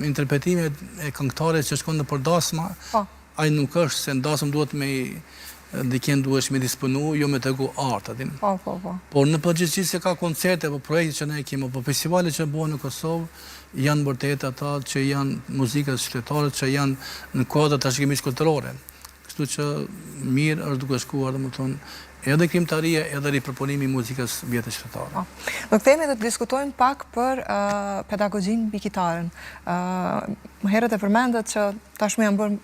interpretimet e këngëtarit që shkon në për dasma, ai nuk është se në dasëm duhet me dikjen duhesh me disponu, jo me tegu art, atin. Por në përgjithësi se ka koncerte apo projekte që ne kemi, apo festivale që bëhen në Kosovë, janë vërtet ata që janë muzikës shtetare, që janë në kuadër trashëgimisë kulturore. Kështu që mirë është duke shkuar, domethënë, edhe krimtaria, edhe ripërpunimi i muzikës vjetë shtetare. Do kthehemi dhe të diskutojmë pak për pedagogjin mbi kitarën. Më herët e përmendet që tashmë janë bërë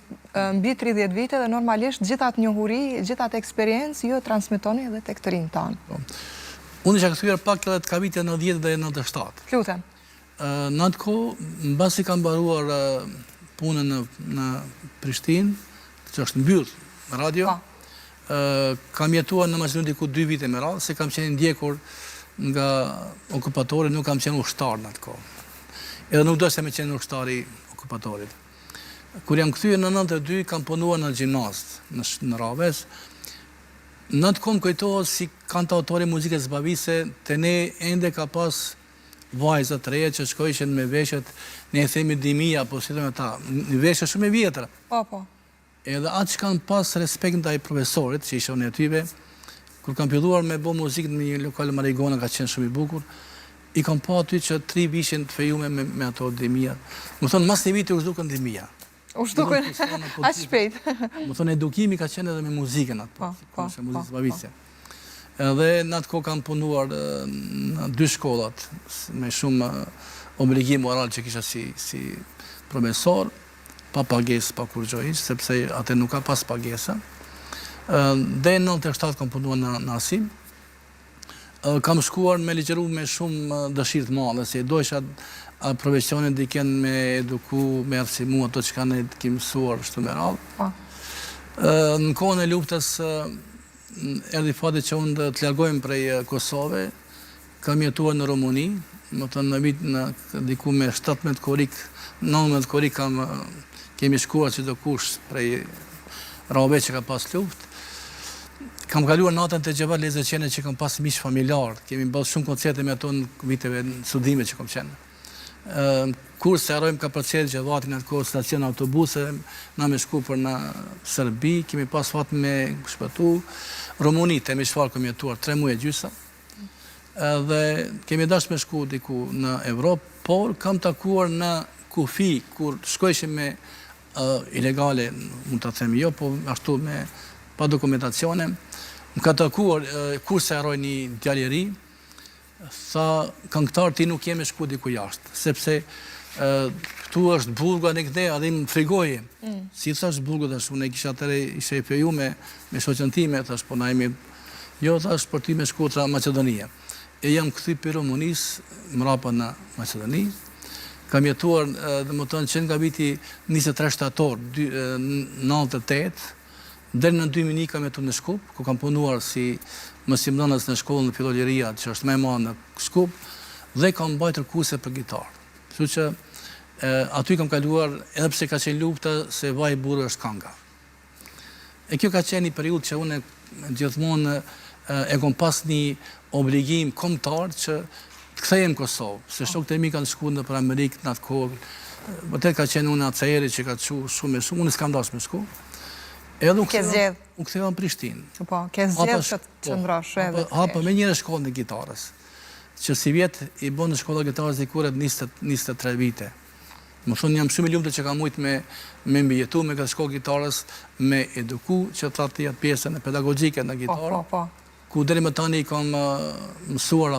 mbi 30 vite dhe normalisht gjithat njohuri, gjithat eksperiencë ju e transmetoni edhe tek të rinjtë tanë. Unë isha kthyer pak edhe të vitet 90 dhe 97. Lutem. Në atë kohë, mbasi kam mbaruar punën në Prishtinë, që është mbyllë radio, kam jetuar në Maqedoni diku 2 vite me radhë, se kam qenë ndjekur nga okupatori, nuk kam qenë ushtar në atë kohë. Edhe nuk do se me qenë ushtari okupatorit. Kur jam kthyer në 92, kam punuar në gjimnaz në Raves. Në atë kohë më kujtohet si kantautori muzikës zbavise, te ne ende ka pas vajzat të reja që shkojshin me veshët, ne e themi dimia, po si thëmë ta, veshët shumë e vjetra. Po. Edhe atë që kanë pas respekt ndaj profesorit, që isha unë atyve, kur kam filluar me bo muzikë në një lokal Marigona, ka qenë shumë i bukur, i kam pa aty që 3 vishin të fejume me ato dimia. Më thonë, mas një viti u shdukën dimia. U shdukën, aq shpejt. Më thonë, edukimi ka qenë edhe me muzikën atë, muzikë zbavitse. Edhe në atë kohë kam punuar në 2 shkollat, me shumë obligim moral që kisha si profesor, pa pagesë, pa kur gjojnë, sepse atë nuk ka pas pagesa. Dhe në 97 kam punuar në Asim. Kam shkuar me ligjeru me shumë dëshirë të madhe, se dojsha profesionin diken me eduku, me arsimu ato që kanë të kim mësuar shtu me radhë. Në kohën e luftës, erdi fati që unë të largojmë prej Kosove, kam jetuar në Rumuni, më të në vit në diku me 17 korik, 19 korik kemi shkuar që do kush prej Rabe që ka pas luft. Kam kaluar natën të Gjevar Lezeqene që kam pas mish familjar. Kemi bërë shumë koncerte me ato në viteve në studime që kam qenë. Kur se arrojmë ka përcjellë Gjevatin atë kohë stacion autobuse, na me shku për në Serbi, kemi pas fatë me shpëtu. Rumunit e mishfar kam jetuar 3 muaj e gjysa. Dhe kemi dash me shku diku në Evropë, por kam takuar në Kufi, kur shkojshim me ilegale, mund të themi jo, po ashtu me pa dokumentacione, më ka takuar kur se arroj një djalleri, tha, këngëtar ti nuk jemi shku diku jashtë, sepse këtu është burga në këte, adhe më frigoje. Si thash burga të shumë, ne kisha tëre, ishe i feju me shoqën time, thash, po na jemi, jo, thash, për ti me shku tra Macedonia. E jam këthy për Rumunis, mrapa në Macedoni. Kam jetuar, dhe më tënë, që nga viti 23 shtator, 98, deri në 2001 kam jetu në Shkup, ku kam punuar si mësimdhënës në shkollën në Filoljeria, që është me ma në Shkup, dhe kam bajtër kurse për gitarë. Kështu që aty kam kaluar, edhe pse ka qenë lufta, se vaj burë është kanga. E kjo ka qenë një periud që unë gjithmonë e kom pas një obligim kombëtar që të kthejem Kosovë, se shokët e mi kanë shku në për Amerikë në atë kohë, vërtet ka qenë unë atë cejeri që ka të shumë e shumë, unë s'kam dash me shku. Edhe u ktheva në Prishtinë. Po, ke zgjedh që të qëndrosh edhe. Hapa me njëre shkollën e gitarës, që si vjetë i bon në shkollën e gitarës i kuret 23 vite. Më thonë jam shumë i lumtur që kam mujt me mbijetu me këtë shkollë gitarës, me eduku që të atë pjesën e pedagogjike në gitarë, ku deri më tani kam mësuar